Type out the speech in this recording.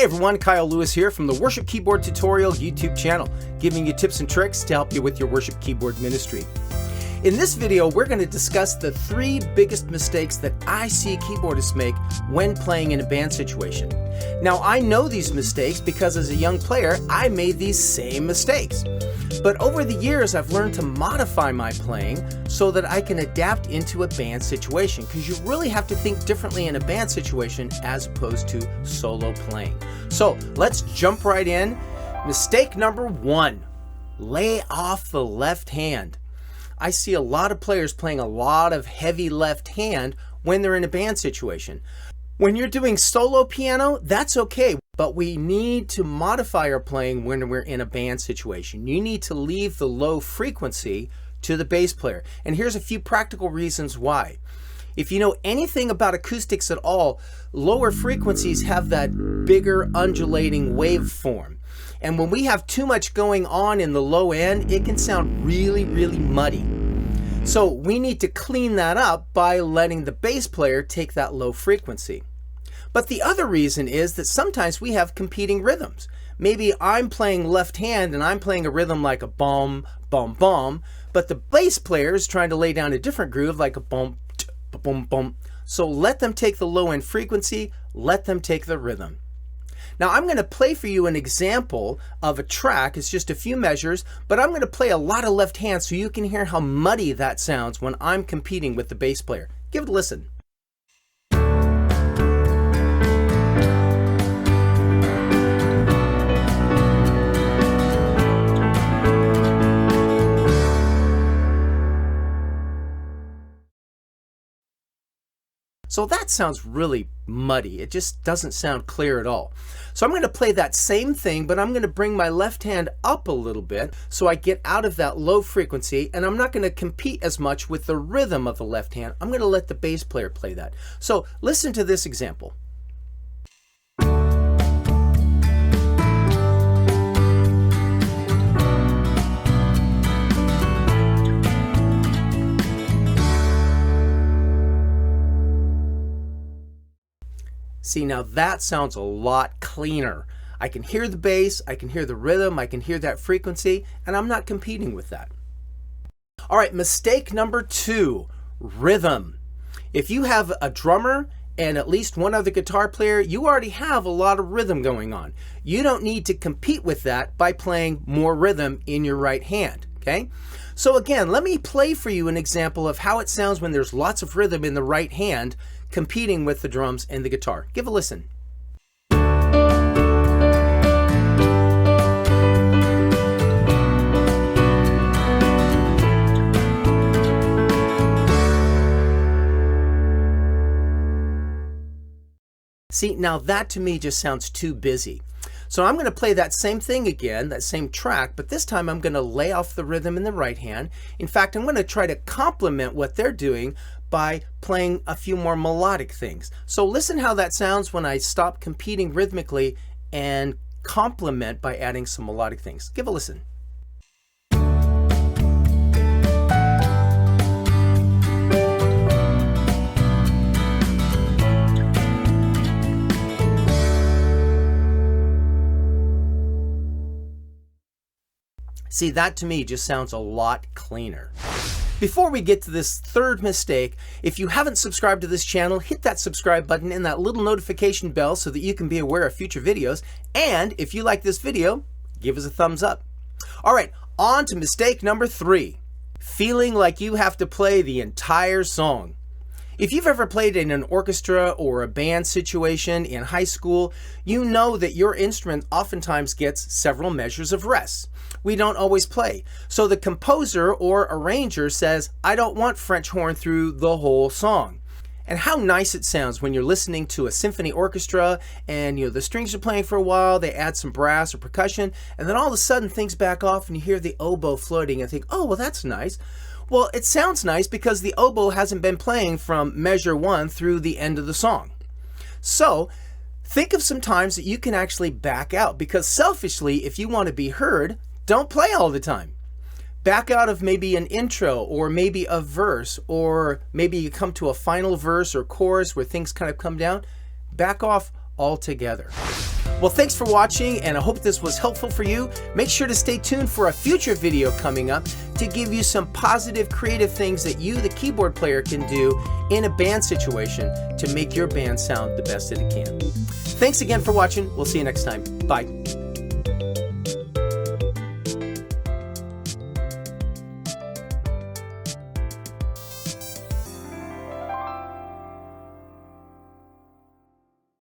Hey everyone, Kyle Lewis here from the Worship Keyboard Tutorial YouTube channel, giving you tips and tricks to help you with your worship keyboard ministry. In this video, we're going to discuss the 3 biggest mistakes that I see keyboardists make when playing in a band situation. Now, I know these mistakes because as a young player, I made these same mistakes. But over the years, I've learned to modify my playing so that I can adapt into a band situation, because you really have to think differently in a band situation as opposed to solo playing. So let's jump right in. Mistake number 1, lay off the left hand. I see a lot of players playing a lot of heavy left hand when they're in a band situation. When you're doing solo piano, that's okay, but we need to modify our playing when we're in a band situation. You need to leave the low frequency to the bass player. And here's a few practical reasons why. If you know anything about acoustics at all, lower frequencies have that bigger undulating waveform. And when we have too much going on in the low end, it can sound really, really muddy. So we need to clean that up by letting the bass player take that low frequency. But the other reason is that sometimes we have competing rhythms. Maybe I'm playing left hand and I'm playing a rhythm like a bum, bum, bum, but the bass player is trying to lay down a different groove like a bum, bum, bum. So let them take the low end frequency, let them take the rhythm. Now I'm going to play for you an example of a track. It's just a few measures, but I'm going to play a lot of left hand so you can hear how muddy that sounds when I'm competing with the bass player. Give it a listen. So that sounds really muddy. It just doesn't sound clear at all. So I'm going to play that same thing, but I'm going to bring my left hand up a little bit so I get out of that low frequency, and I'm not going to compete as much with the rhythm of the left hand. I'm going to let the bass player play that. So listen to this example. See, now that sounds a lot cleaner. I can hear the bass, I can hear the rhythm, I can hear that frequency, and I'm not competing with that. All right, mistake number 2, rhythm. If you have a drummer and at least one other guitar player, you already have a lot of rhythm going on. You don't need to compete with that by playing more rhythm in your right hand, okay? So again, let me play for you an example of how it sounds when there's lots of rhythm in the right hand competing with the drums and the guitar. Give a listen. See, now that to me just sounds too busy. So I'm going to play that same thing again, that same track, but this time I'm going to lay off the rhythm in the right hand. In fact, I'm going to try to complement what they're doing by playing a few more melodic things. So listen how that sounds when I stop competing rhythmically and complement by adding some melodic things. Give a listen. See, that to me just sounds a lot cleaner. Before we get to this 3rd mistake, if you haven't subscribed to this channel, hit that subscribe button and that little notification bell so that you can be aware of future videos. And if you like this video, give us a thumbs up. All right, on to mistake number 3, feeling like you have to play the entire song. If you've ever played in an orchestra or a band situation in high school, you know that your instrument oftentimes gets several measures of rest. We don't always play. So the composer or arranger says, I don't want French horn through the whole song. And how nice it sounds when you're listening to a symphony orchestra and the strings are playing for a while, they add some brass or percussion, and then all of a sudden things back off and you hear the oboe floating and think, oh, well, that's nice. Well, it sounds nice because the oboe hasn't been playing from measure 1 through the end of the song. So think of some times that you can actually back out, because selfishly, if you want to be heard, don't play all the time. Back out of maybe an intro or maybe a verse, or maybe you come to a final verse or chorus where things kind of come down. Back off altogether. Well, thanks for watching, and I hope this was helpful for you. Make sure to stay tuned for a future video coming up to give you some positive, creative things that you, the keyboard player, can do in a band situation to make your band sound the best that it can. Thanks again for watching. We'll see you next time. Bye.